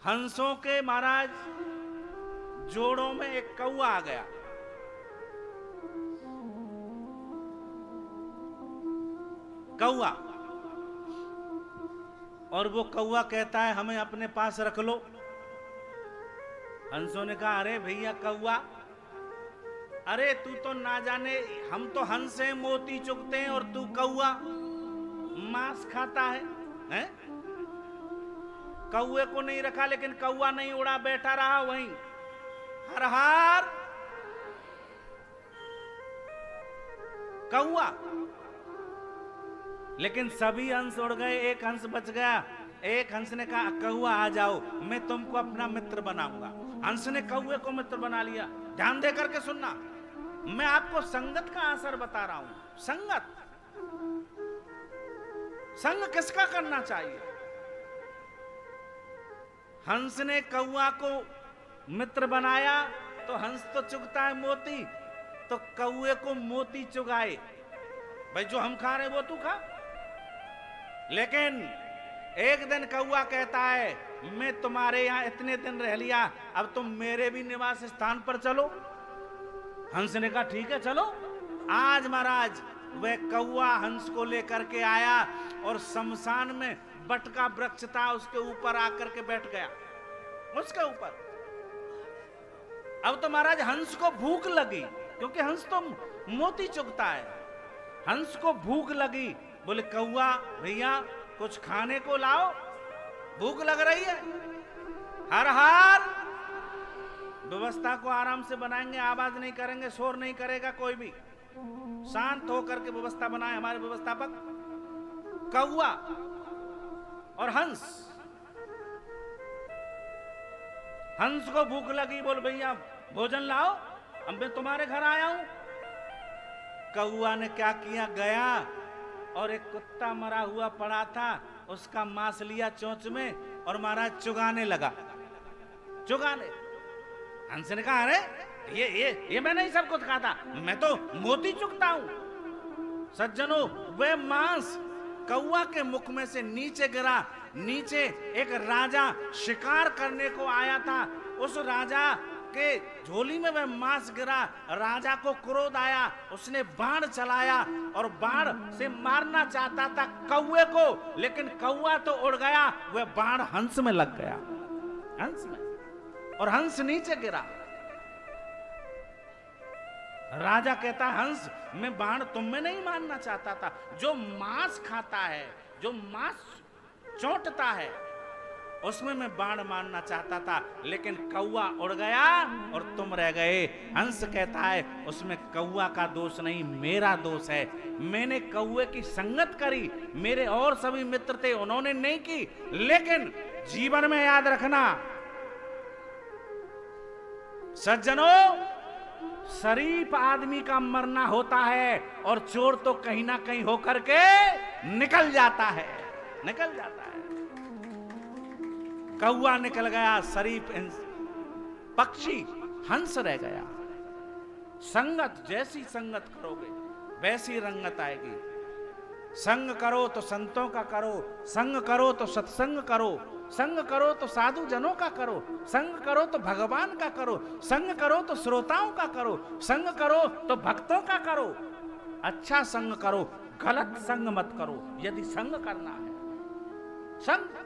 हंसों के महाराज जोड़ों में एक कौवा आ गया। कौवा, और वो कौवा कहता है हमें अपने पास रख लो। हंसों ने कहा अरे भैया कौवा, अरे तू तो ना जाने, हम तो हंस से मोती चुगते हैं और तू कौवा मांस खाता है, हैं? कौवे को नहीं रखा, लेकिन कौवा नहीं उड़ा, बैठा रहा वहीं। हर हर कौवा, लेकिन सभी हंस उड़ गए, एक हंस बच गया। एक हंस ने कहा कौवा आ जाओ, मैं तुमको अपना मित्र बनाऊंगा। हंस ने कौवे को मित्र बना लिया। ध्यान दे करके सुनना, मैं आपको संगत का असर बता रहा हूं। संगत, संग किसका करना चाहिए? हंस ने कौवा को मित्र बनाया तो हंस तो चुगता है मोती, तो कौवे को मोती चुगाए। भाई जो हम खा रहे वो तू खा। लेकिन एक दिन कौवा कहता है मैं तुम्हारे यहां इतने दिन रह लिया, अब तुम मेरे भी निवास स्थान पर चलो। हंस ने कहा ठीक है चलो। आज महाराज वह कौवा हंस को लेकर के आया और शमशान में बट का वृक्ष था, उसके ऊपर आकर के बैठ गया, उसके ऊपर। अब तो महाराज हंस को भूख लगी, क्योंकि हंस तो मोती चुगता है। हंस को भूख लगी, बोले कौवा भैया कुछ खाने को लाओ, भूख लग रही है। हर हर, व्यवस्था को आराम से बनाएंगे, आवाज नहीं करेंगे, शोर नहीं करेगा कोई भी, शांत होकर के व्यवस्था बनाए हमारे व्यवस्थापक। कौवा और हंस, हंस को भूख लगी, बोल भैया भोजन लाओ, अब मैं तुम्हारे घर आया हूं। कौवा ने क्या किया, गया और एक कुत्ता मरा हुआ पड़ा था, उसका मांस लिया चोंच में और महाराज चुगाने लगा, चुगाने। हंस ने कहा अरे ये मैं नहीं सब कुछ खाता, मैं तो मोती चुगता हूं। सज्जनों, वह मांस कौवा के मुख में से नीचे गिरा। नीचे एक राजा शिकार करने को आया था, उस राजा के झोली में वह मांस गिरा। राजा को क्रोध आया, उसने बाण चलाया और बाण से मारना चाहता था कौवे को, लेकिन कौवा तो उड़ गया, वह बाण हंस में लग गया, हंस में, और हंस नीचे गिरा। राजा कहता हंस मैं बाण तुम में नहीं मारना चाहता था, जो मांस खाता है, जो मांस चोंटता है, उसमें मैं बाण मारना चाहता था, लेकिन कौवा उड़ गया और तुम रह गए। हंस कहता है उसमें कौवा का दोष नहीं, मेरा दोष है। मैंने कौवे की संगत करी, मेरे और सभी मित्र थे उन्होंने नहीं की। लेकिन जीवन में याद रखना सज्जनों, शरीफ आदमी का मरना होता है और चोर तो कहीं ना कहीं होकर के निकल जाता है, निकल जाता है। कौवा निकल गया, शरीफ पक्षी हंस रह गया। संगत, जैसी संगत करोगे वैसी रंगत आएगी। संग करो तो संतों का करो, संग करो तो सत्संग करो, संग करो तो साधु जनों का करो, संग करो तो भगवान का करो, संग करो तो श्रोताओं का करो, संग करो तो भक्तों का करो। अच्छा संग करो, गलत संग मत करो। यदि संग करना है, संग